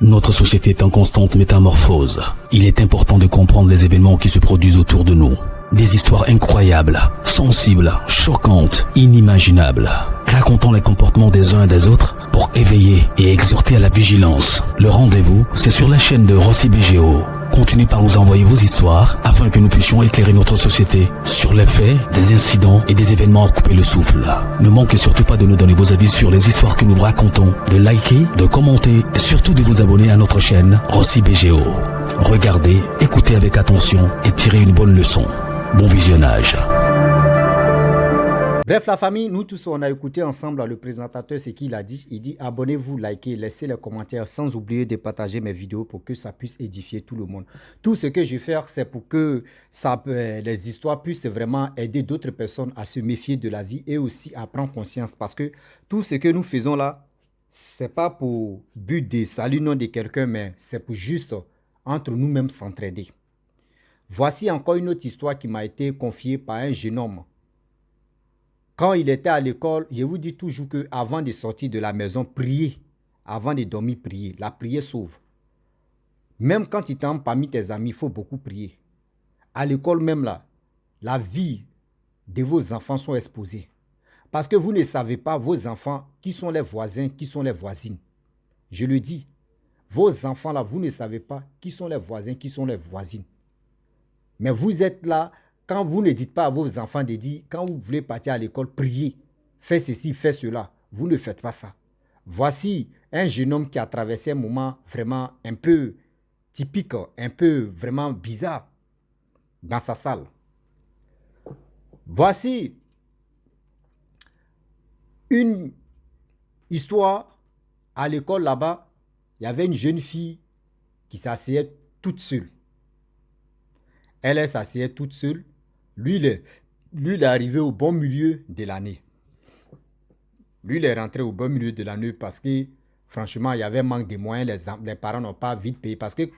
Notre société est en constante métamorphose. Il est important de comprendre les événements qui se produisent autour de nous. Des histoires incroyables, sensibles, choquantes, inimaginables. Racontons les comportements des uns et des autres pour éveiller et exhorter à la vigilance. Le rendez-vous, c'est sur la chaîne de Rossi BGO. Continuez par nous envoyer vos histoires afin que nous puissions éclairer notre société sur les faits, des incidents et des événements à couper le souffle. Ne manquez surtout pas de nous donner vos avis sur les histoires que nous vous racontons, de liker, de commenter et surtout de vous abonner à notre chaîne Rossi BGO. Regardez, écoutez avec attention et tirez une bonne leçon. Bon visionnage. Bref, la famille, nous tous, on a écouté ensemble le présentateur ce qu'il a dit. Il dit abonnez-vous, likez, laissez les commentaires sans oublier de partager mes vidéos pour que ça puisse édifier tout le monde. Tout ce que je vais faire, c'est pour que les histoires puissent vraiment aider d'autres personnes à se méfier de la vie et aussi à prendre conscience. Parce que tout ce que nous faisons là, c'est pas pour but de salut non de quelqu'un, mais c'est pour juste entre nous-mêmes s'entraider. Voici encore une autre histoire qui m'a été confiée par un jeune homme. Quand il était à l'école, je vous dis toujours qu'avant de sortir de la maison, prier. Avant de dormir, prier. La prière sauve. Même quand tu t'en parmi tes amis, il faut beaucoup prier. À l'école même là, la vie de vos enfants sont exposées. Parce que vous ne savez pas, vos enfants, qui sont les voisins, qui sont les voisines. Je le dis, vos enfants là, vous ne savez pas qui sont les voisins, qui sont les voisines. Mais vous êtes là. Quand vous ne dites pas à vos enfants de dire, quand vous voulez partir à l'école, priez, faites ceci, faites cela. Vous ne faites pas ça. Voici un jeune homme qui a traversé un moment vraiment un peu typique, un peu vraiment bizarre dans sa salle. Voici une histoire à l'école là-bas. Il y avait une jeune fille qui s'asseyait toute seule. Elle s'asseyait toute seule. Lui, il est arrivé au bon milieu de l'année. Lui, il est rentré au bon milieu de l'année parce que, franchement, il y avait un manque de moyens. Les parents n'ont pas vite payé parce qu'ils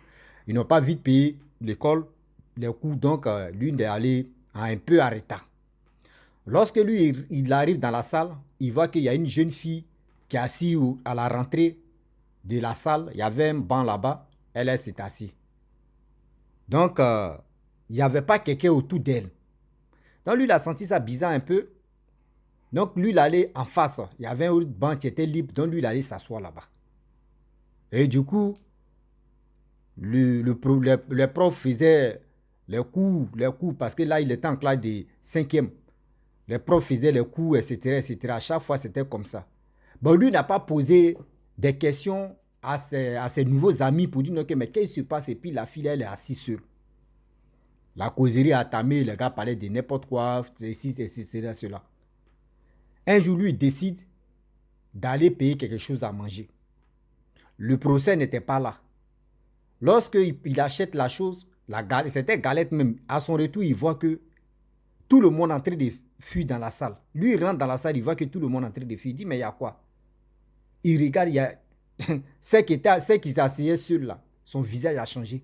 n'ont pas vite payé l'école, les coûts. Donc, lui, il est allé un peu en retard. Lorsque lui, il arrive dans la salle, il voit qu'il y a une jeune fille qui est assise à la rentrée de la salle. Il y avait un banc là-bas. Elle s'est assise. Donc, il n'y avait pas quelqu'un autour d'elle. Donc, lui, il a senti ça bizarre un peu. Donc, lui, il allait en face. Il y avait un banc qui était libre. Donc, lui, il allait s'asseoir là-bas. Et du coup, le prof faisait les cours, parce que là, il était en classe de 5e. Les profs faisaient les cours, etc., etc. À chaque fois, c'était comme ça. Bon, lui, n'a pas posé des questions à ses nouveaux amis pour dire, ok, mais qu'est-ce qui se passe? Et puis, la fille, elle est assise seule. La causerie a tamé, les gars parlaient de n'importe quoi, ceci, cela. Un jour, lui, il décide d'aller payer quelque chose à manger. Le procès n'était pas là. Lorsqu'il achète la chose, c'était galette même. À son retour, il voit que tout le monde est en train de fuir dans la salle. Lui, il rentre dans la salle, il voit que tout le monde est en train de fuir. Il dit, mais il y a quoi? Il regarde, il y a celle qui s'asseyait seule là. Son visage a changé.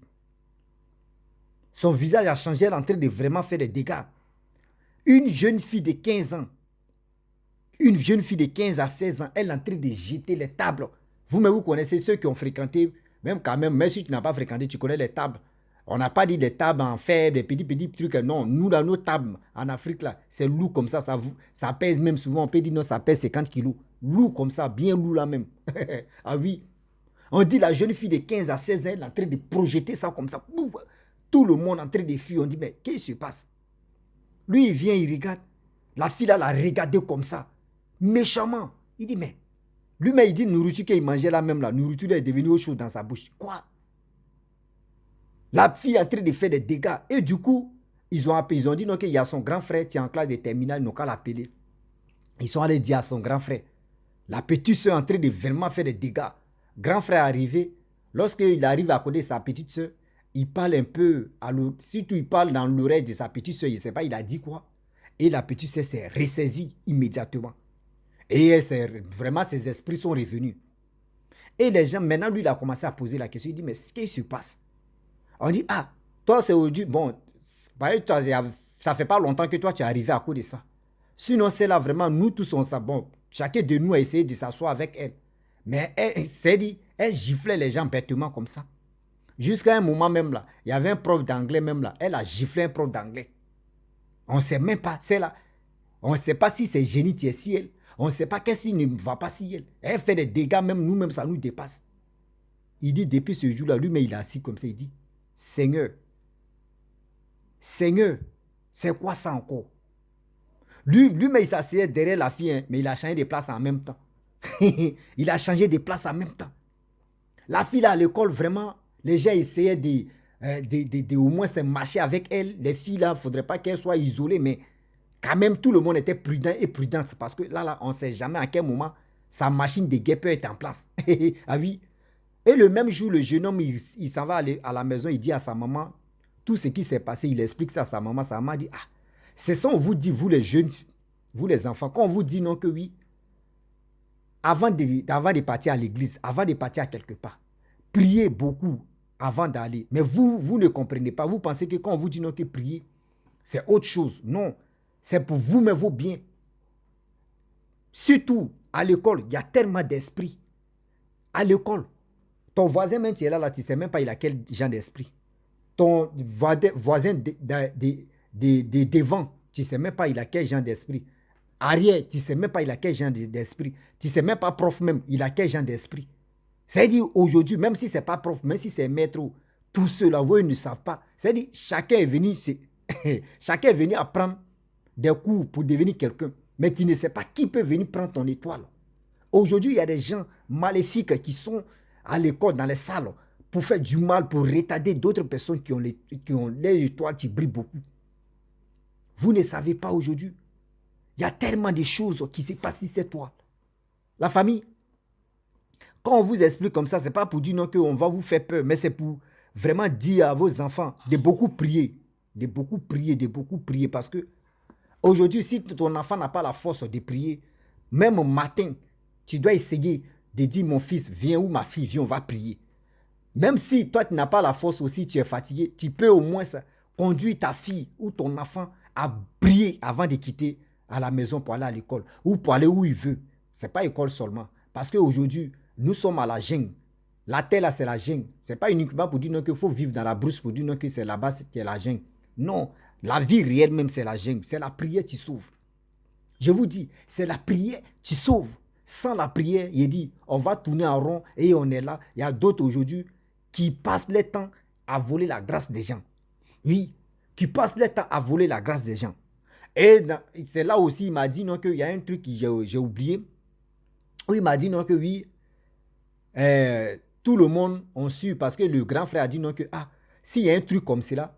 Son visage a changé, elle est en train de vraiment faire des dégâts. Une jeune fille de 15 ans, une jeune fille de 15 à 16 ans, elle est en train de jeter les tables. Vous-même, vous connaissez ceux qui ont fréquenté, même quand même si tu n'as pas fréquenté, tu connais les tables. On n'a pas dit des tables en fer, des petits trucs. Non, nous, dans nos tables en Afrique, là, c'est lourd comme ça, ça pèse même souvent. On peut dire non, ça pèse 50 kilos. Lourd comme ça, bien lourd là même. Ah oui. On dit la jeune fille de 15 à 16 ans, elle est en train de projeter ça comme ça. Tout le monde est en train de fuir. On dit, mais qu'est-ce qui se passe? Lui, il vient, il regarde. La fille, elle a regardé comme ça. Méchamment. Il dit, mais... Lui-même, il dit, nourriture qu'il mangeait là même, la nourriture est devenue autre chose dans sa bouche. Quoi? La fille est en train de faire des dégâts. Et du coup, ils ont dit, non, qu'il y a son grand frère qui est en classe de terminale, ils n'ont qu'à l'appeler. Ils sont allés dire à son grand frère. La petite soeur est en train de vraiment faire des dégâts. Grand frère est arrivé. Lorsqu'il arrive à côté de sa petite soeur, il parle un peu, surtout il parle dans l'oreille de sa petite soeur, je ne sais pas, il a dit quoi. Et la petite soeur s'est ressaisie immédiatement. Et vraiment, ses esprits sont revenus. Et les gens, maintenant, lui, il a commencé à poser la question. Il dit, mais qu'est-ce qui se passe? On dit, ah, toi, c'est aujourd'hui, bon, ça fait pas longtemps que toi, tu es arrivé à cause de ça. Sinon, c'est là, vraiment, nous tous, on ça. Bon, chacun de nous a essayé de s'asseoir avec elle. Mais elle s'est dit, Elle giflait les gens bêtement comme ça. Jusqu'à un moment même là, il y avait un prof d'anglais même là. Elle a giflé un prof d'anglais. On ne sait même pas, c'est là. On ne sait pas si c'est génie si elle. On ne sait pas qu'est-ce qui ne va pas si elle. Elle fait des dégâts, même nous-mêmes, ça nous dépasse. Il dit, depuis ce jour-là, lui-même, il est assis comme ça, il dit, Seigneur, Seigneur, c'est quoi ça encore? Lui-même, il s'asseyait derrière la fille, hein, mais il a changé de place en même temps. Il a changé de place en même temps. La fille, là, à l'école, vraiment, les gens essayaient de au moins se marcher avec elle. Les filles, là, il ne faudrait pas qu'elles soient isolées, mais quand même, tout le monde était prudent et prudente parce que là, on ne sait jamais à quel moment sa machine de guet peut être en place. Ah oui. Et le même jour, le jeune homme, il s'en va aller à la maison, il dit à sa maman, tout ce qui s'est passé, il explique ça à sa maman. Sa maman dit, ah, c'est ça, on vous dit, vous les jeunes, vous les enfants, quand on vous dit non que oui, avant de partir à l'église, avant de partir à quelque part, priez beaucoup avant d'aller. Mais vous ne comprenez pas. Vous pensez que quand on vous dit non que prier, c'est autre chose. Non, c'est pour vous-même vos biens. Surtout, à l'école, il y a tellement d'esprit. À l'école, ton voisin, même si il est là, tu ne sais même pas il a quel genre d'esprit. Ton voisin de devant, tu ne sais même pas il a quel genre d'esprit. Arrière, tu ne sais même pas il a quel genre d'esprit. Tu ne sais même pas prof même, il a quel genre d'esprit. C'est-à-dire aujourd'hui, même si ce n'est pas prof, même si c'est maître, tous ceux-là, vous ne savent pas. C'est-à-dire chacun est venu, chacun est venu apprendre des cours pour devenir quelqu'un. Mais tu ne sais pas qui peut venir prendre ton étoile. Aujourd'hui, il y a des gens maléfiques qui sont à l'école, dans les salles, pour faire du mal, pour retarder d'autres personnes qui ont les étoiles qui brillent beaucoup. Vous ne savez pas aujourd'hui. Il y a tellement de choses qui se passent sur cette toile. La famille, quand on vous explique comme ça, ce n'est pas pour dire non qu'on va vous faire peur, mais c'est pour vraiment dire à vos enfants de beaucoup prier. De beaucoup prier, de beaucoup prier. Parce que aujourd'hui, si ton enfant n'a pas la force de prier, même au matin, tu dois essayer de dire mon fils, viens ou ma fille, viens, on va prier. Même si toi, tu n'as pas la force aussi, tu es fatigué, tu peux au moins conduire ta fille ou ton enfant à prier avant de quitter à la maison pour aller à l'école ou pour aller où il veut. Ce n'est pas l'école seulement. Parce qu'aujourd'hui, nous sommes à la jungle. La terre, là, c'est la jungle. Ce n'est pas uniquement pour dire non, qu'il faut vivre dans la brousse, pour dire non, que c'est là-bas qui est la jungle. Non, la vie réelle même, c'est la jungle. C'est la prière qui sauve. Je vous dis, c'est la prière qui sauve. Sans la prière, il dit, on va tourner en rond et on est là. Il y a d'autres aujourd'hui qui passent le temps à voler la grâce des gens. Oui, qui passent le temps à voler la grâce des gens. Et c'est là aussi, il m'a dit non, qu'il y a un truc que j'ai oublié. Oui, il m'a dit non, que oui, tout le monde a su, parce que le grand frère a dit non, que s'il y a un truc comme cela,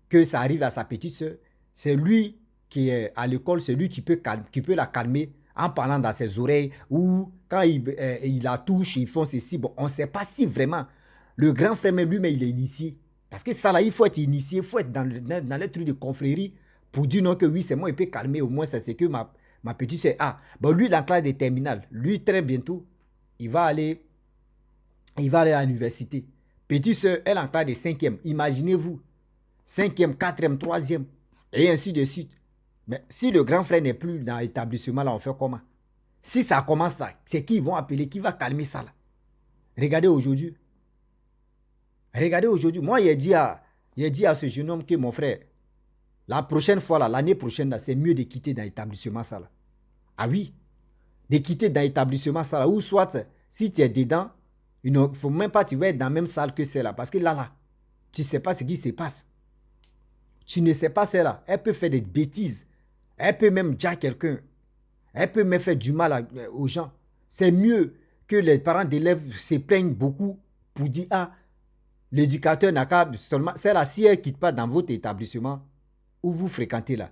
que ça arrive à sa petite soeur, c'est lui qui est à l'école, c'est lui qui peut la calmer en parlant dans ses oreilles, ou quand il la touche, ils font ceci. Bon, on ne sait pas si vraiment le grand frère même lui-même il est initié. Parce que ça là, il faut être initié, il faut être dans le truc de confrérie pour dire non que oui, c'est moi, il peut calmer, au moins c'est que ma petite soeur. Bon, lui, dans la classe de terminale, lui, très bientôt, il va aller à l'université. Petite soeur, elle en classe de 5e. Imaginez-vous, 5e, 4e, 3e, et ainsi de suite. Mais si le grand frère n'est plus dans l'établissement, là, on fait comment? Si ça commence là, c'est qui ils vont appeler, qui va calmer ça là? Regardez aujourd'hui. Regardez aujourd'hui. Moi, il a dit à ce jeune homme que mon frère, la prochaine fois, là, l'année prochaine, là, c'est mieux de quitter dans l'établissement ça là. Ah oui, de quitter dans l'établissement ça là. Ou soit, si tu es dedans, il ne faut même pas, tu vas être dans la même salle que celle-là. Parce que là, tu ne sais pas ce qui se passe. Tu ne sais pas celle-là. Elle peut faire des bêtises. Elle peut même dire quelqu'un. Elle peut même faire du mal aux gens. C'est mieux que les parents d'élèves se plaignent beaucoup pour dire, l'éducateur n'a qu'à seulement... Celle-là, si elle ne quitte pas dans votre établissement où vous fréquentez là,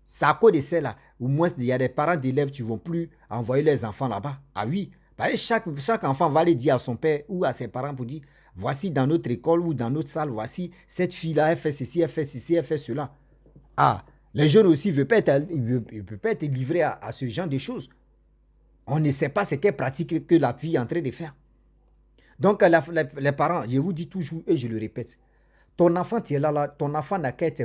c'est à cause de celle-là. Au moins, il y a des parents d'élèves qui ne vont plus envoyer leurs enfants là-bas. Ah oui, parce que chaque enfant va aller dire à son père ou à ses parents pour dire, voici dans notre école ou dans notre salle, voici cette fille-là, elle fait ceci, elle fait ceci, elle fait cela. Les jeunes aussi ne peuvent pas être livrés à ce genre de choses. On ne sait pas ce qu'elle pratique que la fille est en train de faire. Donc, les parents, je vous dis toujours et je le répète, ton enfant, tu es là, ton enfant n'a qu'à être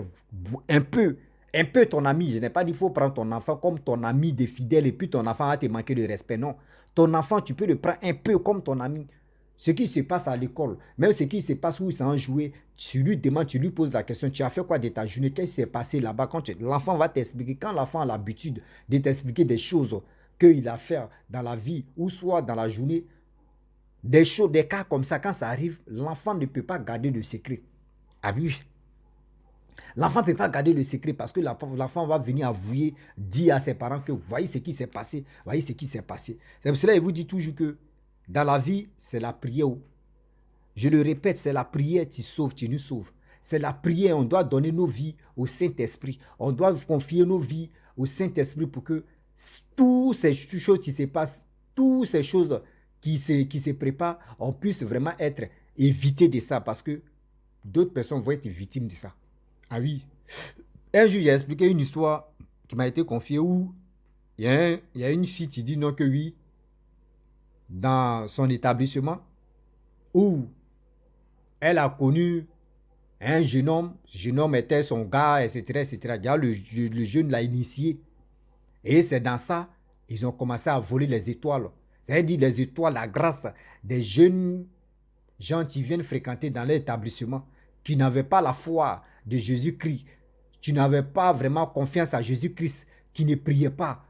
un peu ton ami. Je n'ai pas dit qu'il faut prendre ton enfant comme ton ami de fidèle et puis ton enfant va te manquer de respect. Non. Ton enfant, tu peux le prendre un peu comme ton ami. Ce qui se passe à l'école, même ce qui se passe où ils s'en joué, tu lui demandes, tu lui poses la question, tu as fait quoi de ta journée, qu'est-ce qui s'est passé là-bas. L'enfant va t'expliquer, quand l'enfant a l'habitude de t'expliquer des choses qu'il a fait dans la vie ou soit dans la journée, des choses, des cas comme ça, quand ça arrive, l'enfant ne peut pas garder le secret. Ah oui. L'enfant ne peut pas garder le secret parce que l'enfant va venir avouer, dire à ses parents que voyez ce qui s'est passé, voyez ce qui s'est passé. C'est pour cela qu'il vous dit toujours que dans la vie, c'est la prière. Je le répète, c'est la prière qui sauve, qui nous sauve. C'est la prière, on doit donner nos vies au Saint-Esprit. On doit confier nos vies au Saint-Esprit pour que toutes ces choses qui se passent, toutes ces choses qui se préparent, on puisse vraiment être évité de ça parce que d'autres personnes vont être victimes de ça. Ah oui. Un jour, j'ai expliqué une histoire qui m'a été confiée où il y a une fille qui dit non que oui, dans son établissement, où elle a connu un jeune homme était son gars, etc., etc. Le jeune l'a initié. Et c'est dans ça, ils ont commencé à voler les étoiles. C'est-à-dire les étoiles, la grâce des jeunes gens qui viennent fréquenter dans l'établissement, qui n'avaient pas la foi de Jésus-Christ, qui n'avaient pas vraiment confiance à Jésus-Christ, qui ne priaient pas.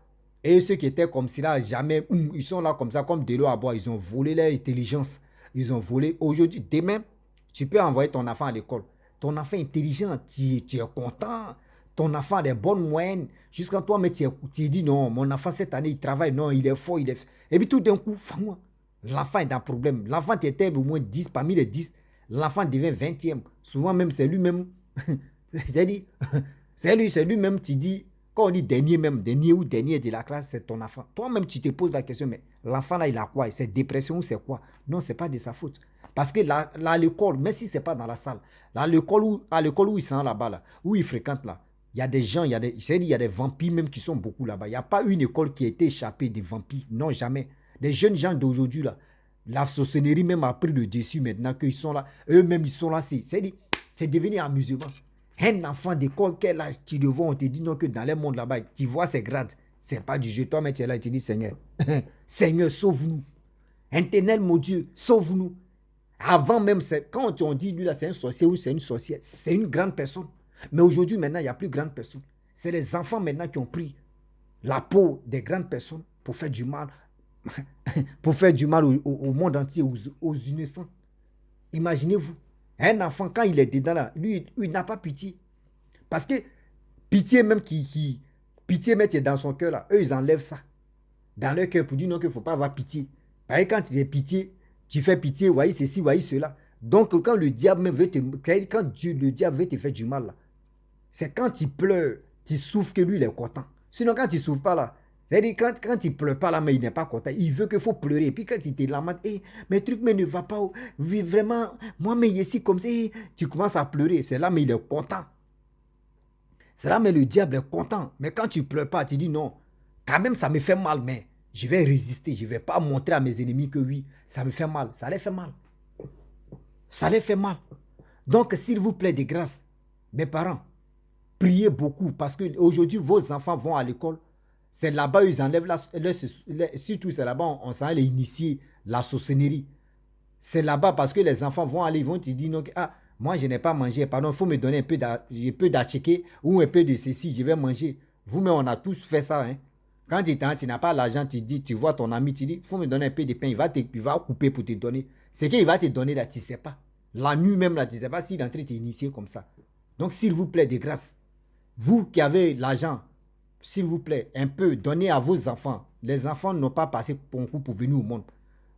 Et ceux qui étaient comme cela, jamais, ils sont là comme ça, comme de l'eau à boire. Ils ont volé leur intelligence. Ils ont volé. Aujourd'hui, demain, tu peux envoyer ton enfant à l'école. Ton enfant intelligent, tu es content. Ton enfant a des bonnes moyennes. Jusqu'à toi, mais tu dis non, mon enfant cette année, il travaille, non, il est fort, il est... Et puis tout d'un coup, l'enfant est dans le problème. L'enfant était au moins 10, parmi les 10, l'enfant devient 20e. Souvent même, c'est lui-même. c'est lui-même qui dit, quand on dit dernier de la classe, c'est ton enfant. Toi-même, tu te poses la question, mais l'enfant là, il a quoi? C'est dépression ou c'est quoi? Non, c'est pas de sa faute. Parce que là, à l'école, même si c'est pas dans la salle, là, à l'école où ils sont là-bas, là, où ils fréquentent là, il y a des gens, il y a des vampires même qui sont beaucoup là-bas. Il n'y a pas une école qui a été échappée des vampires. Non, jamais. Les jeunes gens d'aujourd'hui, là, la sorcellerie même a pris le dessus maintenant qu'ils sont là. Eux-mêmes, ils sont là. C'est devenu amusement. Un enfant d'école, quel âge tu le vois, on te dit non que dans le monde là-bas, tu vois ses grades. C'est pas du jeu. Toi, mais tu es là et tu dis, Seigneur, Seigneur, sauve-nous. Éternel, mon Dieu, sauve-nous. Avant même, quand on dit lui là, c'est un sorcier ou c'est une sorcière, c'est une grande personne. Mais aujourd'hui, maintenant, il n'y a plus de grandes personnes. C'est les enfants maintenant qui ont pris la peau des grandes personnes pour faire du mal, pour faire du mal au monde entier, aux innocents. Imaginez-vous, un enfant, quand il est dedans là, lui, il n'a pas pitié. Parce que pitié même pitié même qui est dans son cœur là, eux, ils enlèvent ça dans leur cœur pour dire non qu'il ne faut pas avoir pitié. Parce que quand tu as pitié, tu fais pitié, voyez ceci, voyez cela. Donc, quand le diable même veut le diable veut te faire du mal là, c'est quand tu pleures, tu souffres que lui, il est content. Sinon, quand tu ne souffres pas là, c'est-à-dire quand il ne pleure pas là, mais il n'est pas content. Il veut qu'il faut pleurer. Et puis quand il te lamente, mes trucs mais ne va pas. Oui, vraiment, moi, mais ici, comme ça, tu commences à pleurer. C'est là, mais il est content. C'est là, mais le diable est content. Mais quand tu ne pleures pas, tu dis non, quand même, ça me fait mal, mais je vais résister. Je ne vais pas montrer à mes ennemis que oui, ça me fait mal. Ça les fait mal. Ça les fait mal. Donc, s'il vous plaît, de grâce, mes parents, priez beaucoup parce qu'aujourd'hui, vos enfants vont à l'école. C'est là-bas où ils enlèvent surtout c'est là-bas on s'en allait initier la sorcellerie. C'est là-bas parce que les enfants vont aller, ils vont te dire non, moi je n'ai pas mangé, pardon, il faut me donner un peu d'acheke ou un peu de ceci, je vais manger. Vous-même, on a tous fait ça. Hein? Quand tu n'as pas l'argent, tu vois ton ami, tu dis, il faut me donner un peu de pain, il va couper pour te donner. Ce qu'il va te donner là, tu ne sais pas. La nuit même là, tu ne sais pas s'il est en train de t'initier comme ça. Donc s'il vous plaît, de grâce, vous qui avez l'argent, s'il vous plaît, un peu, donnez à vos enfants. Les enfants n'ont pas passé concours pour venir au monde.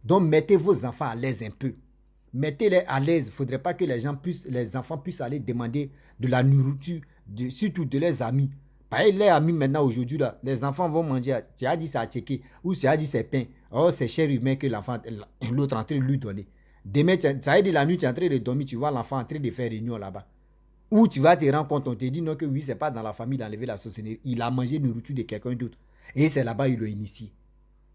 Donc, mettez vos enfants à l'aise un peu. Mettez-les à l'aise. Il ne faudrait pas que les enfants puissent aller demander de la nourriture, surtout de leurs amis. Par exemple, les amis maintenant, aujourd'hui, là, les enfants vont manger. Tu as dit ça à checker, ou tu as dit c'est pain. Oh, c'est cher humain que l'autre est en train de lui donner. Demain, ça a dit la nuit, tu es en train de dormir, tu vois l'enfant en train de faire réunion là-bas. Ou tu vas te rendre compte, on te dit non que oui, c'est pas dans la famille d'enlever la sorcellerie. Il a mangé une nourriture de quelqu'un d'autre. Et c'est là-bas il l'a initié.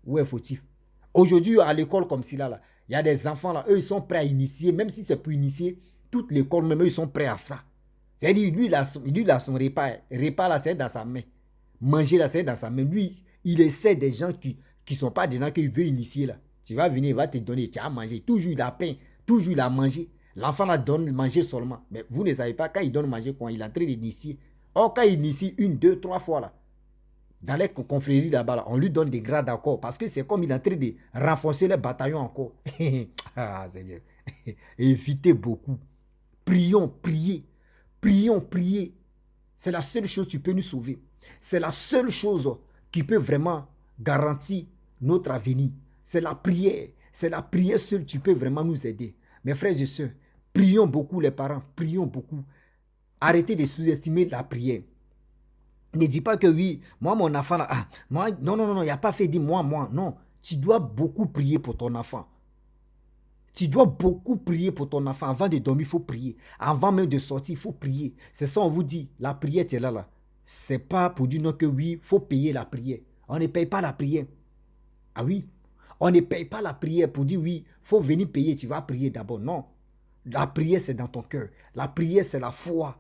Où est fautif? Aujourd'hui, à l'école comme cela, là, il y a des enfants là, eux, ils sont prêts à initier, même si c'est pour initier, toute l'école, même eux, ils sont prêts à ça. C'est-à-dire, lui, il a son repas. Repas là, c'est dans sa main. Manger là, c'est dans sa main. Lui, il essaie des gens qui ne sont pas des gens qu'il veut initier là. Tu vas venir, il va te donner, tu as mangé. Toujours il a faim, toujours il a mangé. L'enfant la donne manger seulement. Mais vous ne savez pas, quand il donne manger, quand il est en train d'initier. Or, quand il initie 1, 2, 3 fois là, dans les confréries là-bas, là, on lui donne des grades encore. Parce que c'est comme il est en train de renforcer les bataillons encore. Ah, Seigneur. Évitez beaucoup. Prions, priez. Prions, priez. C'est la seule chose qui peut nous sauver. C'est la seule chose qui peut vraiment garantir notre avenir. C'est la prière. C'est la prière seule qui peut vraiment nous aider. Mes frères et sœurs, prions beaucoup les parents. Prions beaucoup. Arrêtez de sous-estimer la prière. Ne dis pas que oui, moi, mon enfant, là, moi, non, il n'y a pas fait dire moi. Non, tu dois beaucoup prier pour ton enfant. Tu dois beaucoup prier pour ton enfant. Avant de dormir, il faut prier. Avant même de sortir, il faut prier. C'est ça, on vous dit, la prière, tu es là. C'est pas pour dire non que oui, il faut payer la prière. On ne paye pas la prière. Ah oui, on ne paye pas la prière pour dire oui, il faut venir payer, tu vas prier d'abord. Non, la prière, c'est dans ton cœur. La prière, c'est la foi.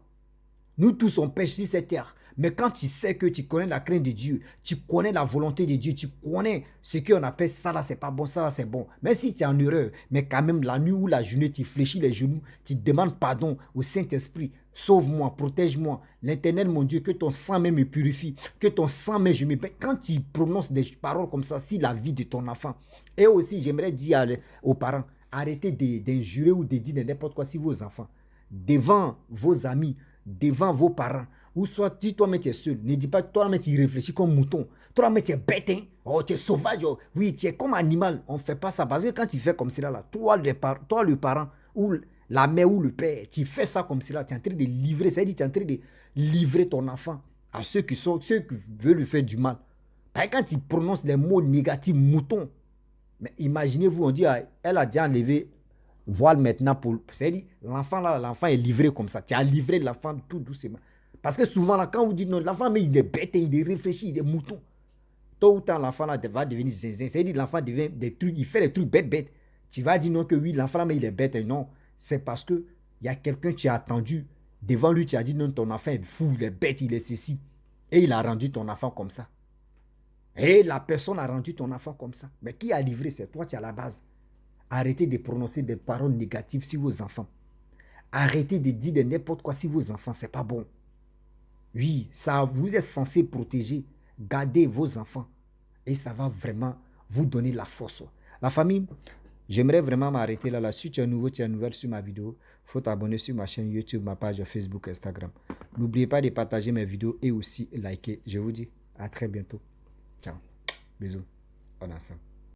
Nous tous, on pêche sur cette terre. Mais quand tu sais que tu connais la crainte de Dieu, tu connais la volonté de Dieu, tu connais ce qu'on appelle ça là, c'est pas bon, ça là, c'est bon. Même si tu es en erreur, mais quand même, la nuit ou la journée, tu fléchis les genoux, tu demandes pardon au Saint-Esprit. Sauve-moi, protège-moi. L'Éternel, mon Dieu, que ton sang même me purifie, que ton sang même je me paie. Quand tu prononces des paroles comme ça, si la vie de ton enfant. Et aussi, j'aimerais dire aux parents, arrêtez d'injurer ou de dire n'importe quoi sur vos enfants. Devant vos amis, devant vos parents, ou soit si toi-même tu es seul, ne dis pas que toi-même tu réfléchis comme mouton, toi-même tu es bête, hein? Oh, tu es sauvage, oh. Oui, tu es comme animal, on ne fait pas ça, parce que quand tu fais comme cela, là, toi le parent, ou la mère ou le père, tu fais ça comme cela, tu es en train de livrer, c'est-à-dire tu es en train de livrer ton enfant à ceux qui veulent lui faire du mal. Parce que quand tu prononces les mots négatifs, mouton, mais imaginez-vous, on dit, elle a déjà enlevé voile maintenant pour... C'est-à-dire, l'enfant là, l'enfant est livré comme ça. Tu as livré l'enfant tout doucement. Parce que souvent, là, quand vous dites non, l'enfant, mais il est bête, il est réfléchi, il est mouton. Tôt ou tard, l'enfant là va devenir zinzin. C'est-à-dire, l'enfant devient des trucs, il fait des trucs bêtes. Tu vas dire non que oui, l'enfant là, mais il est bête. Non, c'est parce que il y a quelqu'un qui a attendu. Devant lui, tu as dit non, ton enfant est fou, il est bête, il est ceci. Et il a rendu ton enfant comme ça. Et la personne a rendu ton enfant comme ça. Mais qui a livré? C'est toi, tu es à la base. Arrêtez de prononcer des paroles négatives sur vos enfants. Arrêtez de dire de n'importe quoi sur vos enfants, c'est pas bon. Oui, ça, vous êtes censé protéger, garder vos enfants. Et ça va vraiment vous donner la force. La famille, j'aimerais vraiment m'arrêter là. Si tu es nouveau, tu es nouvelle sur ma vidéo, il faut t'abonner sur ma chaîne YouTube, ma page Facebook, Instagram. N'oubliez pas de partager mes vidéos et aussi liker. Je vous dis à très bientôt. Ciao. Bisous. On est ensemble.